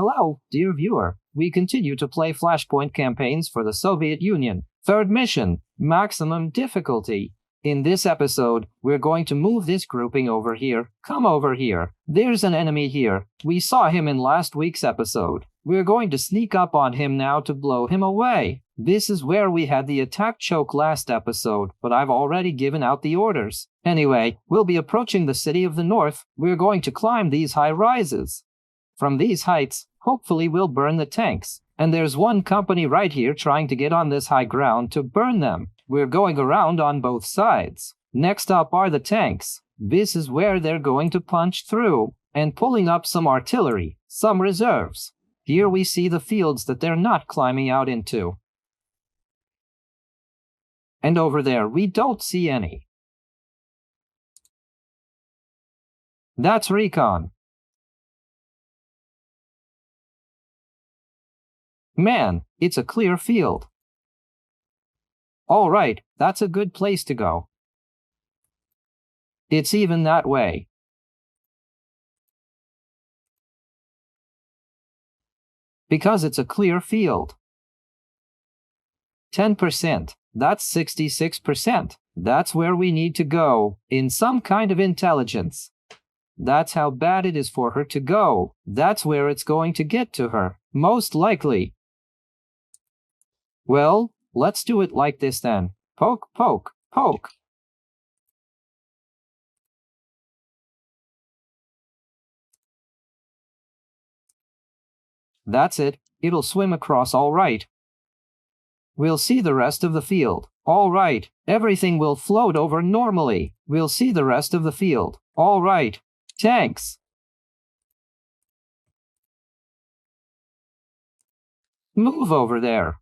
Hello, dear viewer. We continue to play Flashpoint Campaigns for the Soviet Union. Third mission, maximum difficulty. In this episode, we're going to move this grouping over here. Come over here. There's an enemy here. We saw him in last week's episode. We're going to sneak up on him now to blow him away. This is where we had the attack choke last episode, but I've already given out the orders. Anyway, we'll be approaching the city of the north. We're going to climb these high rises. From these heights, hopefully we'll burn the tanks. And there's one company right here trying to get on this high ground to burn them. We're going around on both sides. Next up are the tanks. This is where they're going to punch through. And pulling up some artillery, some reserves. Here we see the fields that they're not climbing out into. And over there, we don't see any. That's recon. Man, it's a clear field. All right, that's a good place to go. It's even that way. Because it's a clear field. 10%. That's 66%. That's where we need to go, in some kind of intelligence. That's how bad it is for her to go. That's where it's going to get to her, most likely. Well, let's do it like this then. Poke, poke, poke. That's it. It'll swim across all right. We'll see the rest of the field. All right. Everything will float over normally. We'll see the rest of the field. All right. Tanks. Move over there.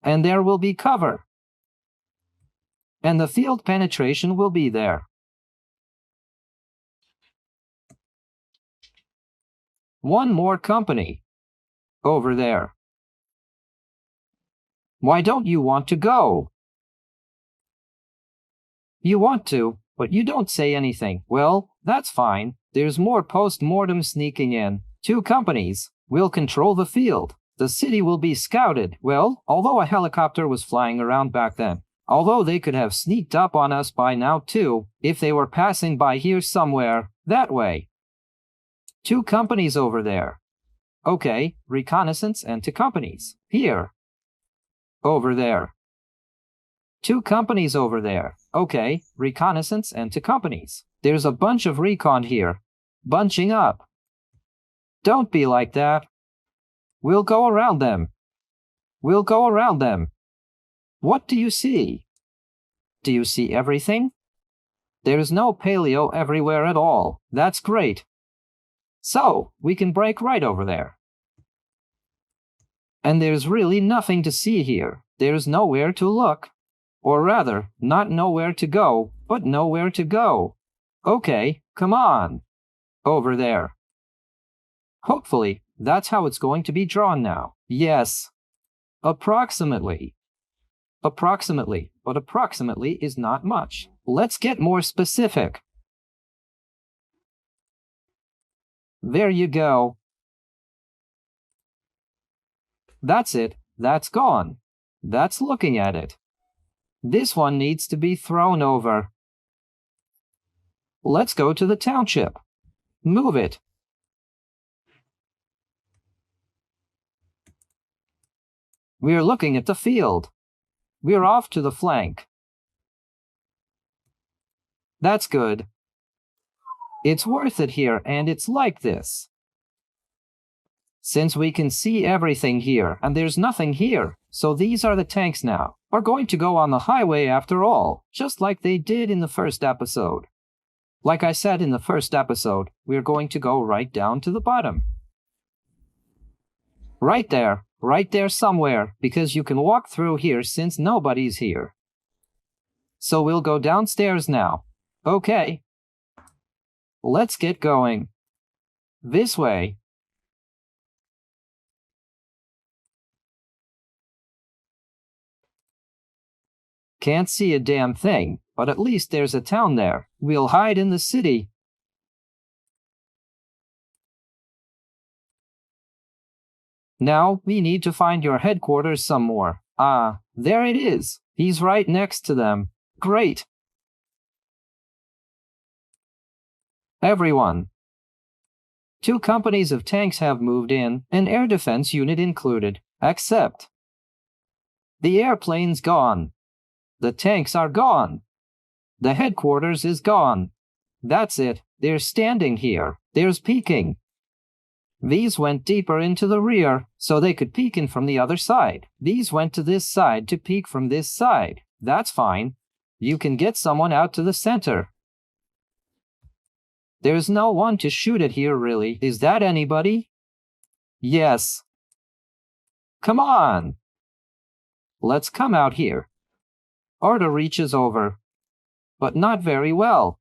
And there will be cover. And the field penetration will be there. One more company. Over there. Why don't you want to go? You want to, but you don't say anything. Well, that's fine. There's more post-mortem sneaking in. 2 companies. We'll control the field. The city will be scouted. Well, although a helicopter was flying around back then. Although they could have sneaked up on us by now too, if they were passing by here somewhere, that way. 2 companies over there. Okay, reconnaissance and 2 companies. Here. Over there. 2 companies over there. Okay, reconnaissance and 2 companies. There's a bunch of recon here. Bunching up. Don't be like that. We'll go around them. We'll go around them. What do you see? Do you see everything? There's no paleo everywhere at all. That's great. So, we can break right over there. And there's really nothing to see here. There's nowhere to look. Or rather, not nowhere to go, but nowhere to go. Okay, come on. Over there. Hopefully, that's how it's going to be drawn now. Yes. Approximately. Approximately, but approximately is not much. Let's get more specific. There you go. That's it. That's gone. That's looking at it. This one needs to be thrown over. Let's go to the township. Move it. We're looking at the field. We're off to the flank. That's good. It's worth it here, and it's like this. Since we can see everything here, and there's nothing here, so these are the tanks now, are going to go on the highway after all, just like they did in the first episode. Like I said in the first episode, we're going to go right down to the bottom. Right there somewhere, because you can walk through here since nobody's here. So we'll go downstairs now. Okay. Let's get going. This way. Can't see a damn thing, but at least there's a town there. We'll hide in the city. Now, we need to find your headquarters some more. Ah, there it is. He's right next to them. Great. Everyone. 2 companies of tanks have moved in, an air defense unit included. Accept. The airplane's gone. The tanks are gone. The headquarters is gone. That's it. They're standing here. There's peeking. These went deeper into the rear, so they could peek in from the other side. These went to this side to peek from this side. That's fine. You can get someone out to the center. There's no one to shoot at here, really. Is that anybody? Yes. Come on. Let's come out here. Arda reaches over. But not very well.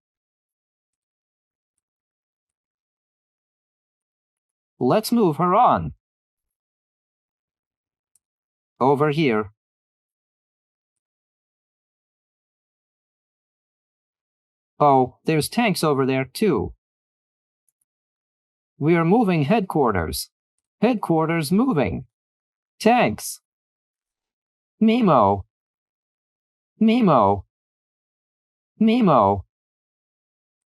Let's move her on. Over here. Oh, there's tanks over there too. We are moving headquarters. Headquarters moving. Tanks. Mimo. Mimo. Mimo.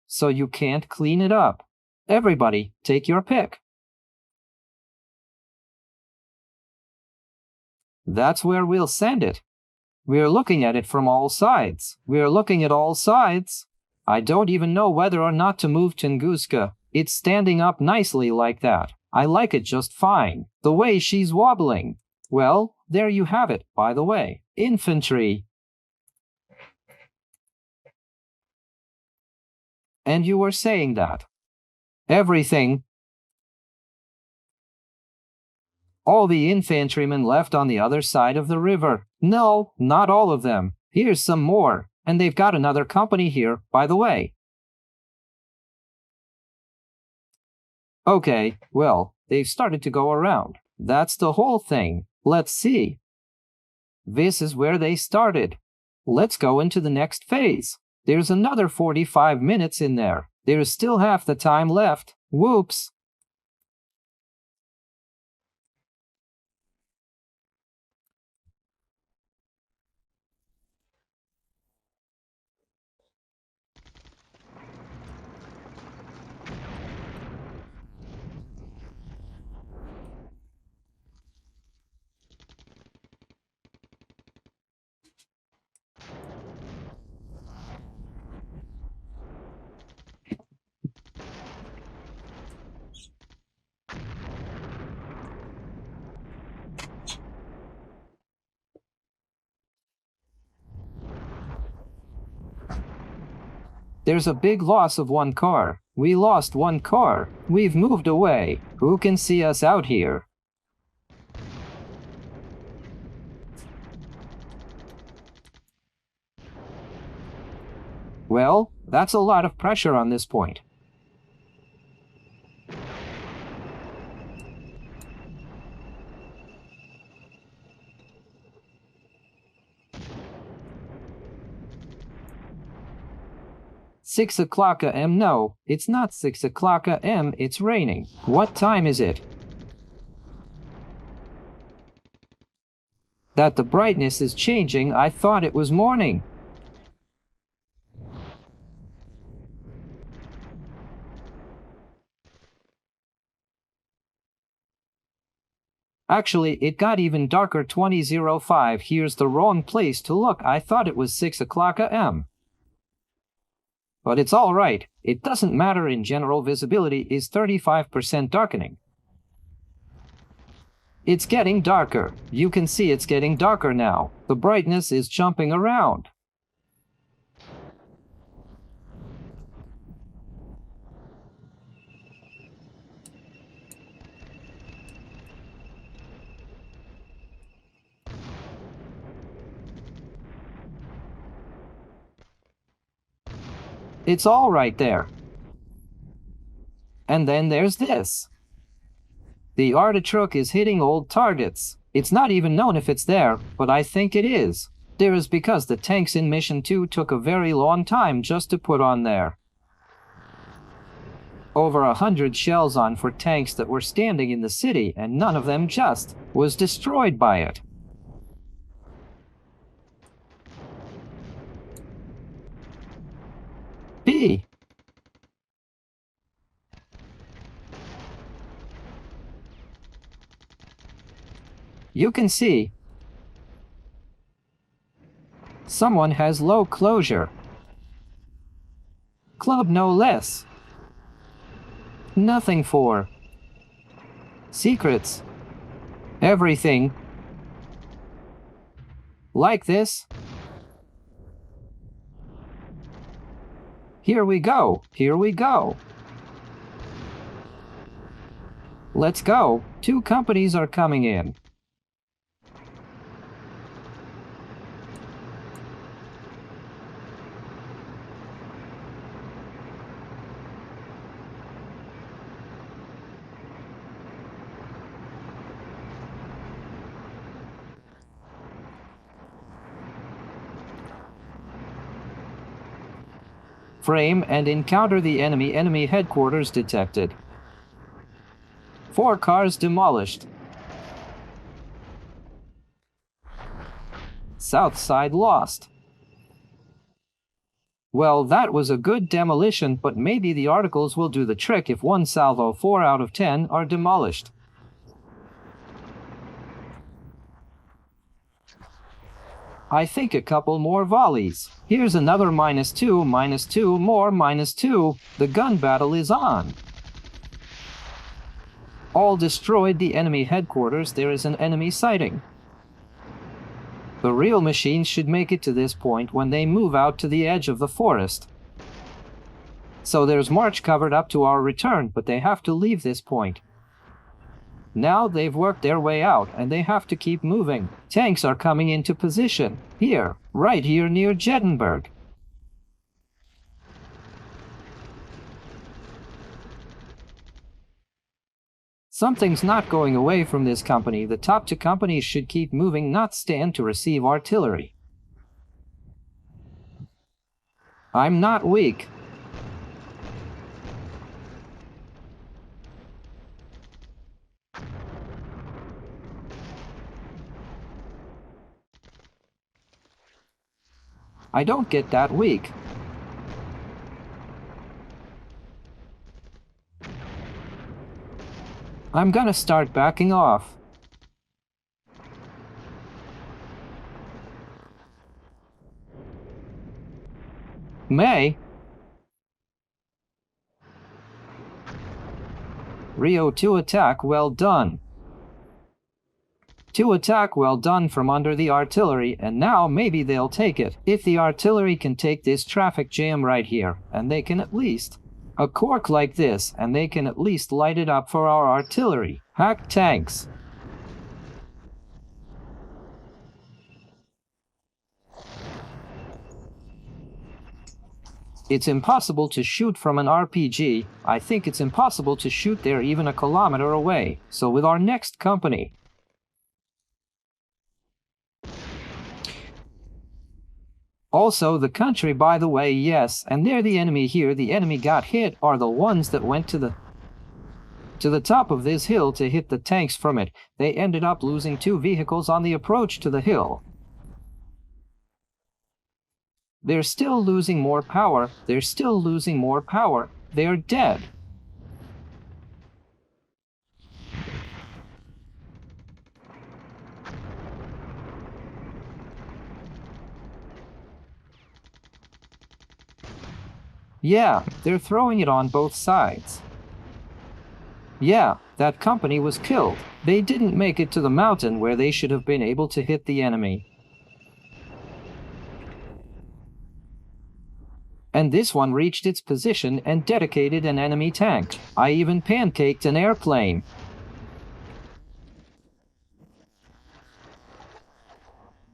So you can't clean it up. Everybody, take your pick. That's where we'll send it. We're looking at it from all sides. We're looking at all sides. I don't even know whether or not to move Tunguska. It's standing up nicely like that. I like it just fine. The way she's wobbling. Well, there you have it, by the way. Infantry. And you were saying that. Everything. All the infantrymen left on the other side of the river. No, not all of them. Here's some more. And they've got another company here, by the way. Okay, well, they've started to go around. That's the whole thing. Let's see. This is where they started. Let's go into the next phase. There's another 45 minutes in there. There's still half the time left. Whoops. There's a big loss of 1 car. We lost 1 car. We've moved away. Who can see us out here? Well, that's a lot of pressure on this point. Six o'clock a.m. No, it's not 6 o'clock a.m. It's raining. What time is it? That the brightness is changing, I thought it was morning. Actually, it got even darker 20:05. Here's the wrong place to look. I thought it was 6 o'clock a.m. But it's all right. It doesn't matter in general. Visibility is 35% darkening. It's getting darker. You can see it's getting darker now. The brightness is jumping around. It's all right there. And then there's this. The artichoke is hitting old targets. It's not even known if it's there, but I think it is. There is because the tanks in Mission 2 took a very long time just to put on there. over 100 shells on for tanks that were standing in the city, and none of them just was destroyed by it. B. You can see someone has low closure. Club no less. Nothing for secrets. Everything like this. Here we go. Here we go. Let's go. 2 companies are coming in. Frame and encounter the enemy. Enemy headquarters detected. 4 cars demolished. South side lost. Well, that was a good demolition, but maybe the articles will do the trick if one salvo. 4 out of 10 are demolished. I think a couple more volleys. Here's another -2, -2, more -2. The gun battle is on. All destroyed the enemy headquarters. There is an enemy sighting. The real machines should make it to this point when they move out to the edge of the forest. So there's march covered up to our return, but they have to leave this point. Now they've worked their way out, and they have to keep moving. Tanks are coming into position. Here, right here near Jettenberg. Something's not going away from this company. The top 2 companies should keep moving, not stand to receive artillery. I'm not weak. I don't get that weak. I'm gonna start backing off. May. Rio to attack, well done. To attack, well done from under the artillery, and now maybe they'll take it. If the artillery can take this traffic jam right here, and they can at least a cork like this, and they can at least light it up for our artillery. Hack tanks. It's impossible to shoot from an RPG. I think it's impossible to shoot there even a kilometer away. So with our next company, also the country, by the way, yes, and they're the enemy here. The enemy got hit are the ones that went to the top of this hill to hit the tanks from it. They ended up losing 2 vehicles on the approach to the hill. They're still losing more power. They're still losing more power. They're dead. Yeah, they're throwing it on both sides. Yeah, that company was killed. They didn't make it to the mountain where they should have been able to hit the enemy. And this one reached its position and dedicated an enemy tank. I even pancaked an airplane.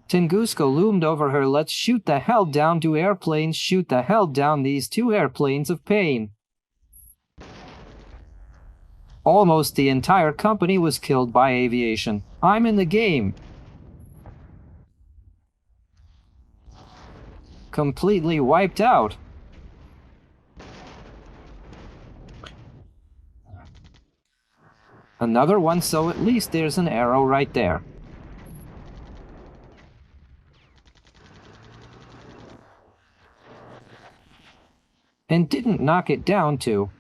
Tunguska loomed over her. Let's shoot the hell down 2 airplanes. Shoot the hell down these 2 airplanes of pain. Almost the entire company was killed by aviation. I'm in the game. Completely wiped out. Another one, so at least there's an arrow right there. And didn't knock it down too.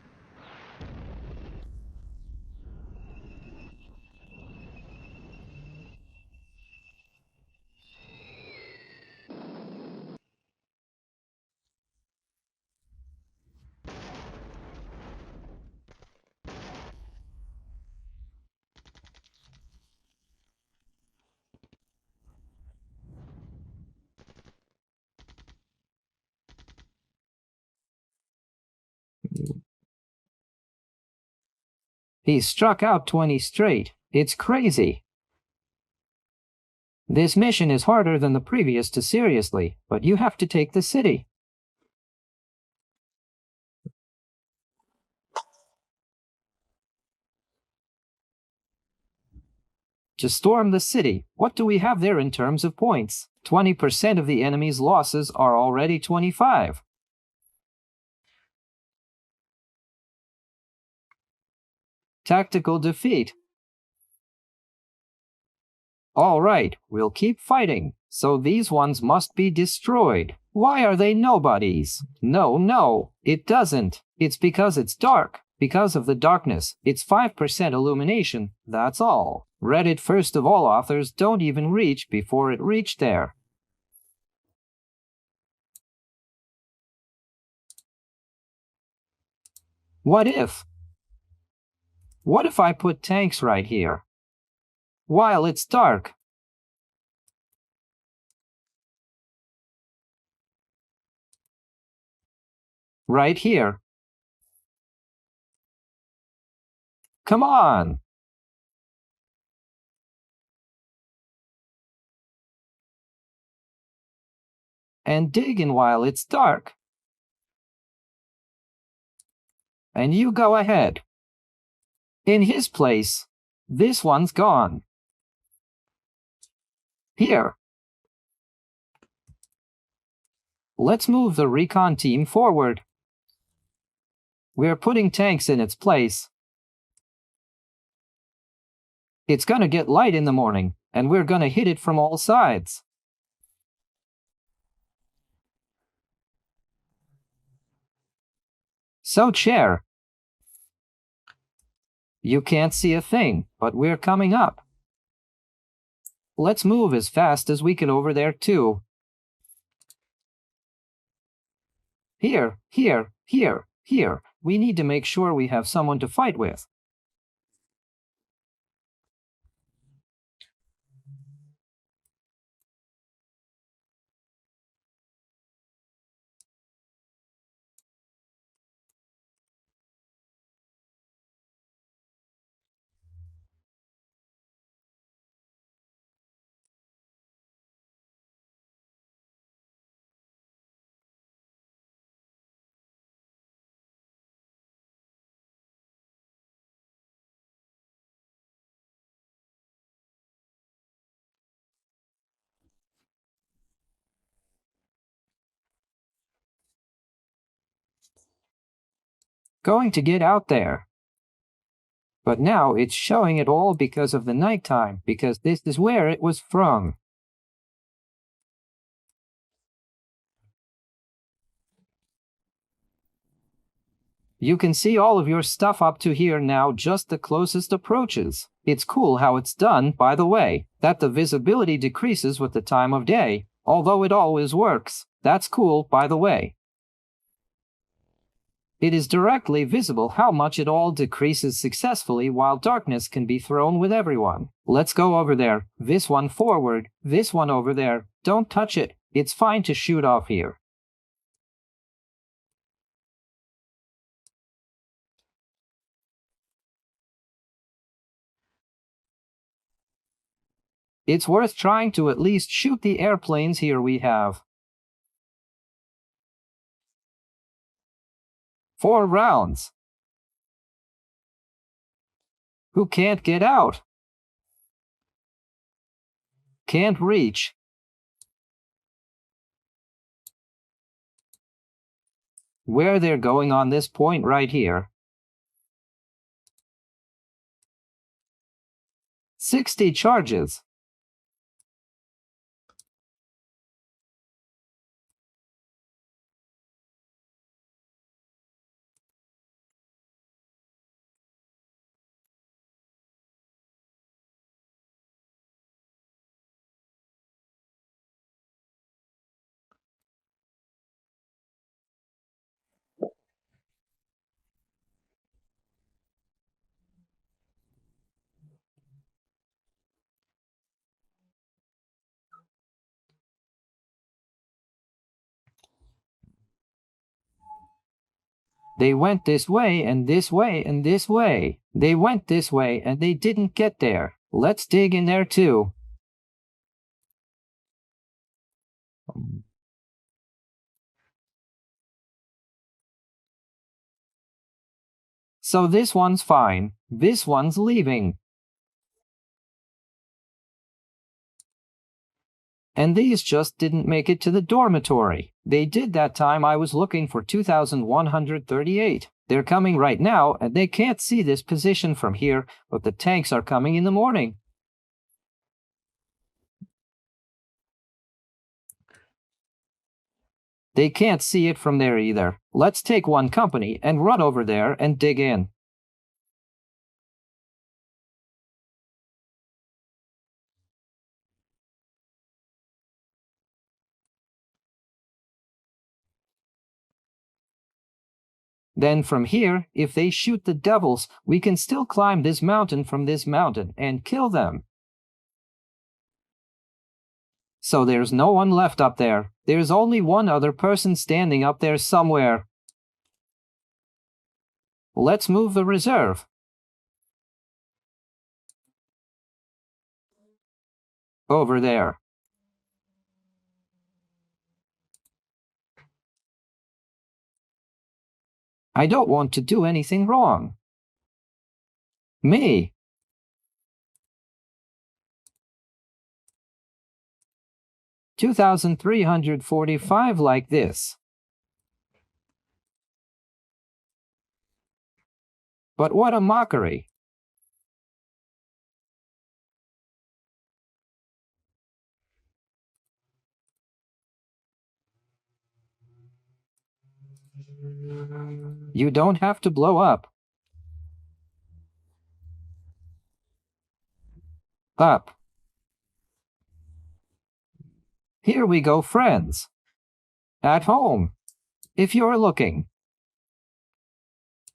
He struck out 20 straight. It's crazy. This mission is harder than the previous to seriously, but you have to take the city. To storm the city, what do we have there in terms of points? 20% of the enemy's losses are already 25. Tactical defeat. All right, we'll keep fighting. So these ones must be destroyed. Why are they nobodies? No, it doesn't. It's because it's dark. Because of the darkness, it's 5% illumination, that's all. Reddit first of all authors don't even reach before it reached there. What if? What if I put tanks right here? While it's dark. Right here. Come on! And dig in while it's dark. And you go ahead. In his place, this one's gone. Here. Let's move the recon team forward. We're putting tanks in its place. It's gonna get light in the morning, and we're gonna hit it from all sides. So, Chair, you can't see a thing, but we're coming up. Let's move as fast as we can over there, too. Here. We need to make sure we have someone to fight with. Going to get out there. But now it's showing it all because of the nighttime, because this is where it was from. You can see all of your stuff up to here now, just the closest approaches. It's cool how it's done, by the way, that the visibility decreases with the time of day, although it always works. That's cool, by the way. It is directly visible how much it all decreases successfully while darkness can be thrown with everyone. Let's go over there. This one forward, this one over there. Don't touch it. It's fine to shoot off here. It's worth trying to at least shoot the airplanes here we have. 4 rounds. Who can't get out? Can't reach. Where they're going on this point right here. 60 charges. They went this way and this way and this way. They went this way and they didn't get there. Let's dig in there too. So this one's fine. This one's leaving. And these just didn't make it to the dormitory. They did that time I was looking for 2138. They're coming right now, and they can't see this position from here, but the tanks are coming in the morning. They can't see it from there either. Let's take one company and run over there and dig in. Then from here, if they shoot the devils, we can still climb this mountain from this mountain and kill them. So there's no one left up there. There's only one other person standing up there somewhere. Let's move the reserve. Over there. I don't want to do anything wrong. Me. $2,345 like this. But what a mockery. You don't have to blow up. Up. Here we go, friends. At home. If you're looking.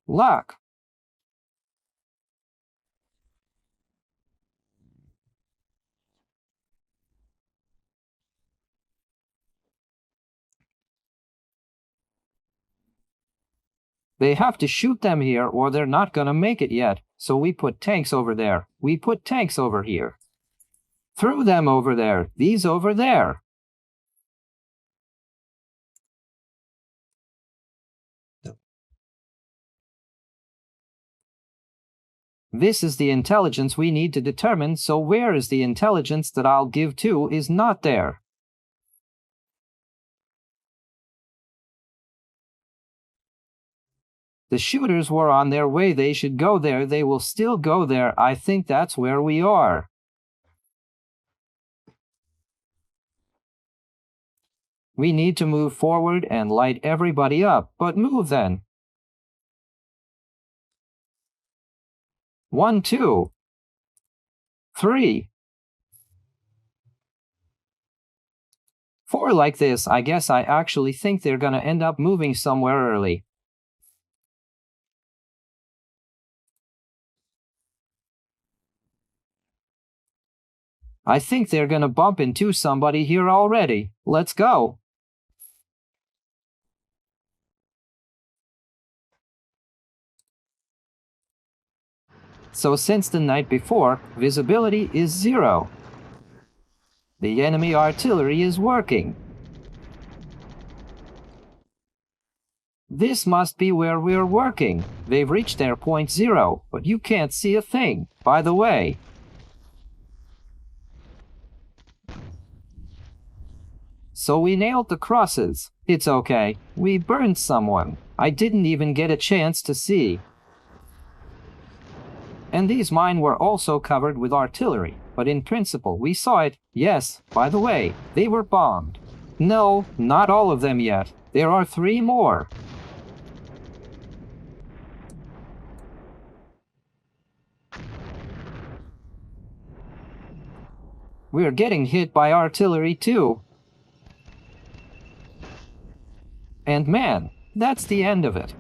Luck. They have to shoot them here or they're not gonna make it yet, so we put tanks over there. We put tanks over here. Throw them over there. These over there. This is the intelligence we need to determine, so where is the intelligence that I'll give to is not there. The shooters were on their way. They should go there. They will still go there. I think that's where we are. We need to move forward and light everybody up, but move then. 1, 2, 3, 4 like this. I guess I actually think they're gonna end up moving somewhere early. I think they're gonna bump into somebody here already. Let's go. So since the night before, visibility is 0. The enemy artillery is working. This must be where we're working. They've reached their point 0, but you can't see a thing, by the way. So we nailed the crosses. It's okay. We burned someone. I didn't even get a chance to see. And these mine were also covered with artillery, but in principle we saw it. Yes, by the way, they were bombed. No, not all of them yet. There are 3 more. We're getting hit by artillery too. And man, that's the end of it.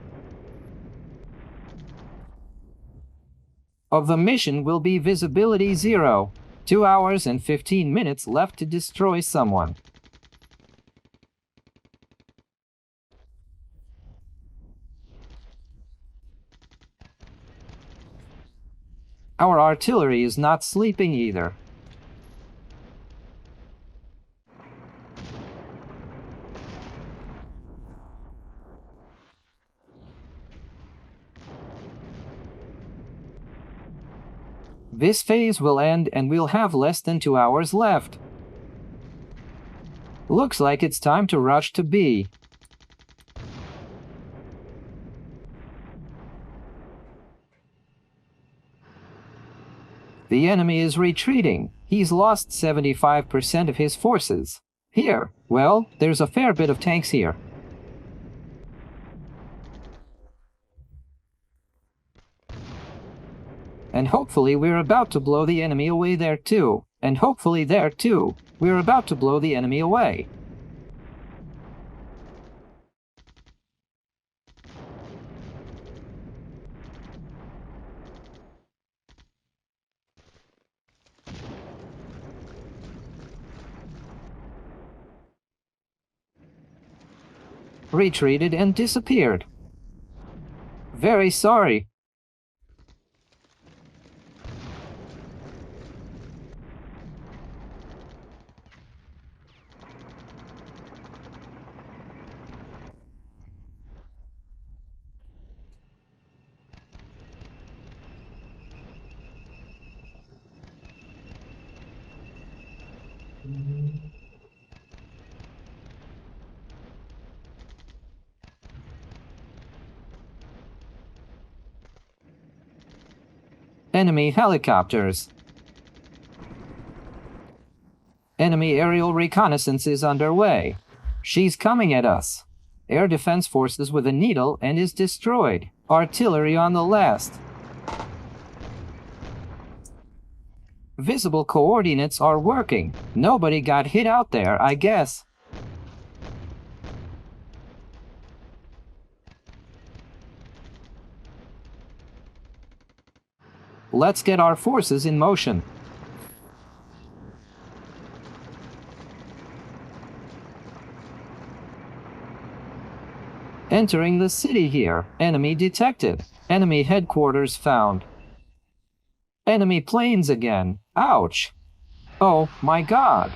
Of the mission will be visibility 0. 2 hours and 15 minutes left to destroy someone. Our artillery is not sleeping either. This phase will end and we'll have less than 2 hours left. Looks like it's time to rush to B. The enemy is retreating. He's lost 75% of his forces. Here, well, there's a fair bit of tanks here. And hopefully we're about to blow the enemy away there too. And hopefully there too, we're about to blow the enemy away. Retreated and disappeared. Very sorry. Enemy helicopters. Enemy aerial reconnaissance is underway. She's coming at us. Air defense forces with a needle and is destroyed. Artillery on the last. Visible coordinates are working. Nobody got hit out there, I guess. Let's get our forces in motion. Entering the city here. Enemy detected. Enemy headquarters found. Enemy planes again. Ouch. Oh my God.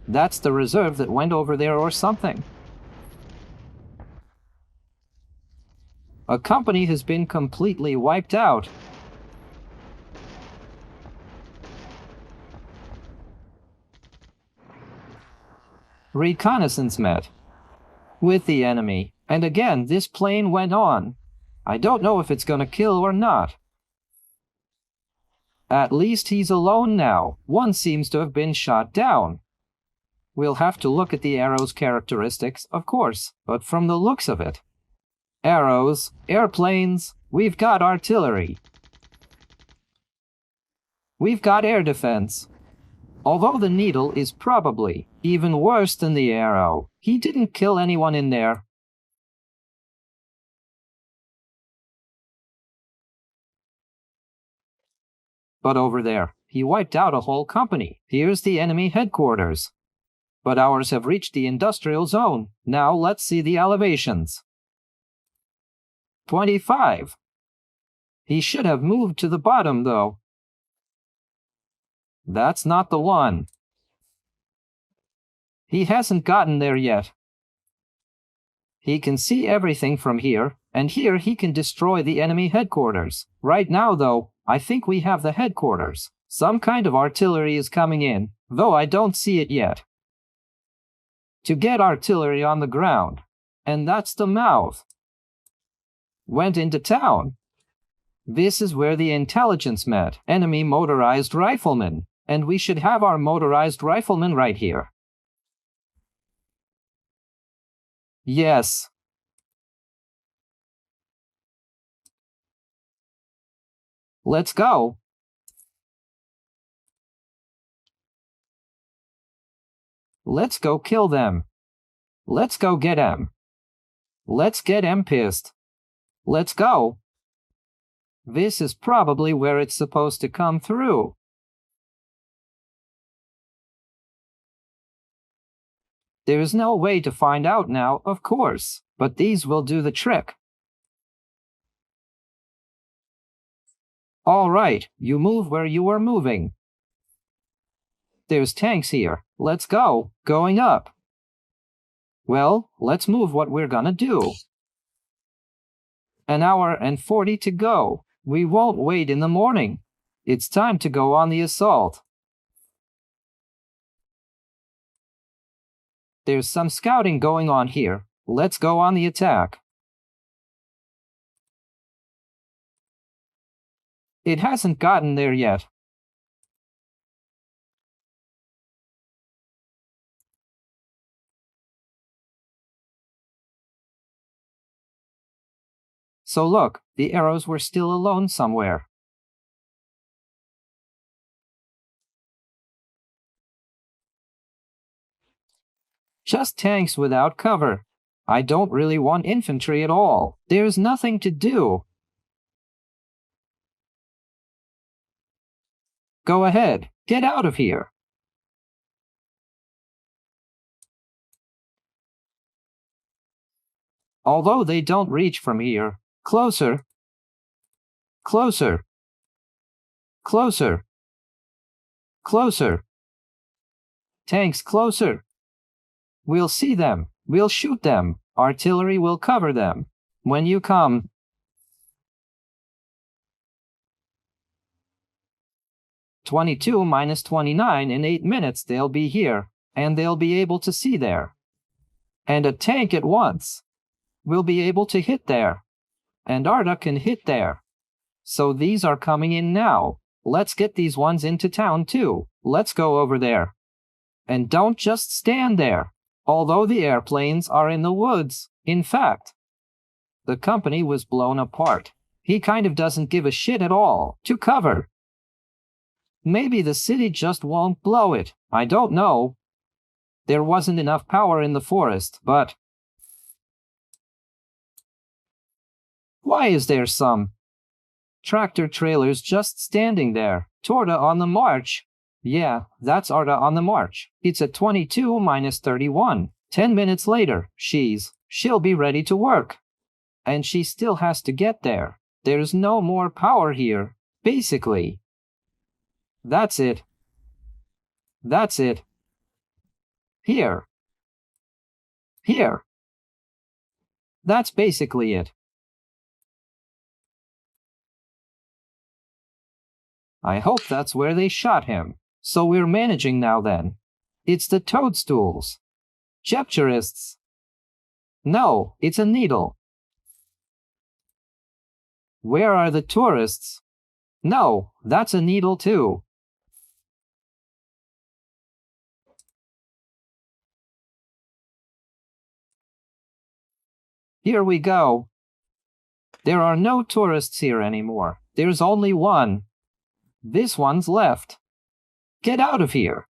That's the reserve that went over there or something. A company has been completely wiped out. Reconnaissance met with the enemy, and again this plane went on. I don't know if it's gonna kill or not. At least he's alone now. One seems to have been shot down. We'll have to look at the arrow's characteristics, of course, but from the looks of it, arrows, airplanes, we've got artillery. We've got air defense. Although the needle is probably even worse than the arrow, he didn't kill anyone in there. But over there, he wiped out a whole company. Here's the enemy headquarters. But ours have reached the industrial zone. Now let's see the elevations. 25. He should have moved to the bottom, though. That's not the one. He hasn't gotten there yet. He can see everything from here, and here he can destroy the enemy headquarters. Right now, though, I think we have the headquarters. Some kind of artillery is coming in, though I don't see it yet. To get artillery on the ground. And that's the mouth. went into town. This is where the intelligence met. Enemy motorized riflemen. And we should have our motorized riflemen right here. Yes. Let's go. Let's go kill them. Let's go get them. Let's get them pissed. Let's go. This is probably where it's supposed to come through. There's no way to find out now, of course, but these will do the trick. All right, you move where you are moving. There's tanks here. Let's go. Going up. Well, let's move what we're gonna do. An hour and 40 to go. We won't wait in the morning. It's time to go on the assault. There's some scouting going on here. Let's go on the attack. It hasn't gotten there yet. So look, the arrows were still alone somewhere. Just tanks without cover. I don't really want infantry at all. There's nothing to do. Go ahead, get out of here. Although they don't reach from here. Closer. Closer. Closer. Closer. Tanks closer. We'll see them. We'll shoot them. Artillery will cover them. When you come. (22 minus 29) in 8 minutes they'll be here, and they'll be able to see there. And a tank at once. We'll be able to hit there. And Arda can hit there. So these are coming in now. Let's get these ones into town too. Let's go over there. And don't just stand there. Although the airplanes are in the woods. In fact, the company was blown apart. He kind of doesn't give a shit at all. To cover. Maybe the city just won't blow it. I don't know. There wasn't enough power in the forest, but... Why is there some tractor trailers just standing there? Torda on the march. Yeah, that's Arda on the march. It's at 22 minus 31. 10 minutes later, she'll be ready to work. And she still has to get there. There's no more power here, basically. That's it. That's it. Here. Here. That's basically it. I hope that's where they shot him. So we're managing now then. It's the toadstools. Jepturists. No, it's a needle. Where are the tourists? No, that's a needle too. Here we go. There are no tourists here anymore. There's only one. This one's left. Get out of here.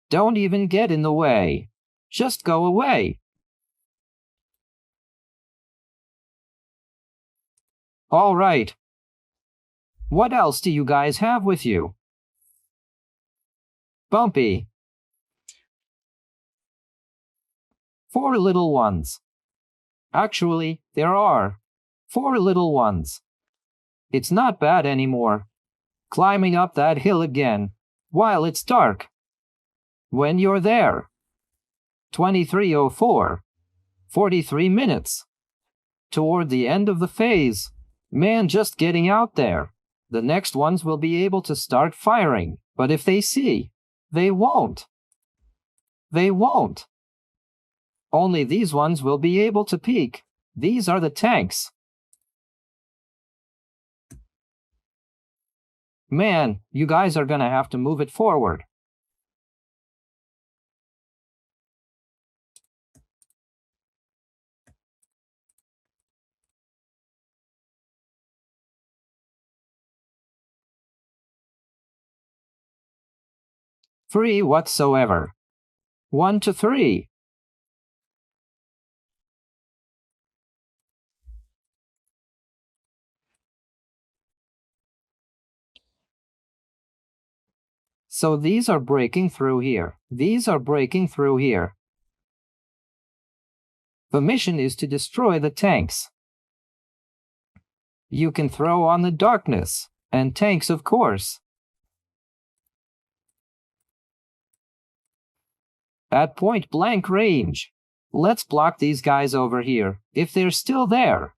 Don't even get in the way. Just go away. All right. What else do you guys have with you? Bumpy. 4 little ones. Actually, there are 4 little ones. It's not bad anymore. Climbing up that hill again, while it's dark. When you're there. 23:04. 43 minutes. Toward the end of the phase. Man, just getting out there. The next ones will be able to start firing, but if they see, they won't. They won't. Only these ones will be able to peek. These are the tanks. Man, you guys are gonna have to move it forward. Free whatsoever. 1 to 3. So these are breaking through here. These are breaking through here. The mission is to destroy the tanks. You can throw on the darkness, and tanks of course. At point blank range. Let's block these guys over here, if they're still there.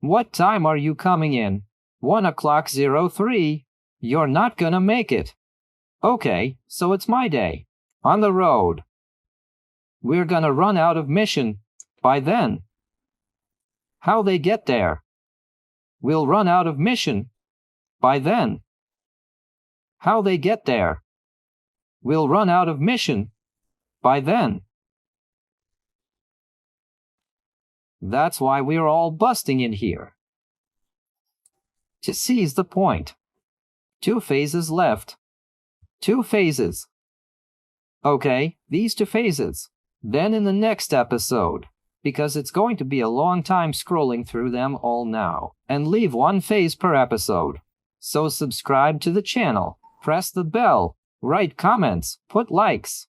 What time are you coming in? 1:03. You're not gonna make it. Okay, so it's my day. On the road. We're gonna run out of mission by then. How they get there? We'll run out of mission by then. How they get there? We'll run out of mission by then. That's why we're all busting in here. To seize the point. 2 phases left. 2 phases. Okay, these 2 phases. Then in the next episode, because it's going to be a long time scrolling through them all now, and leave 1 phase per episode. So subscribe to the channel, press the bell, write comments, put likes.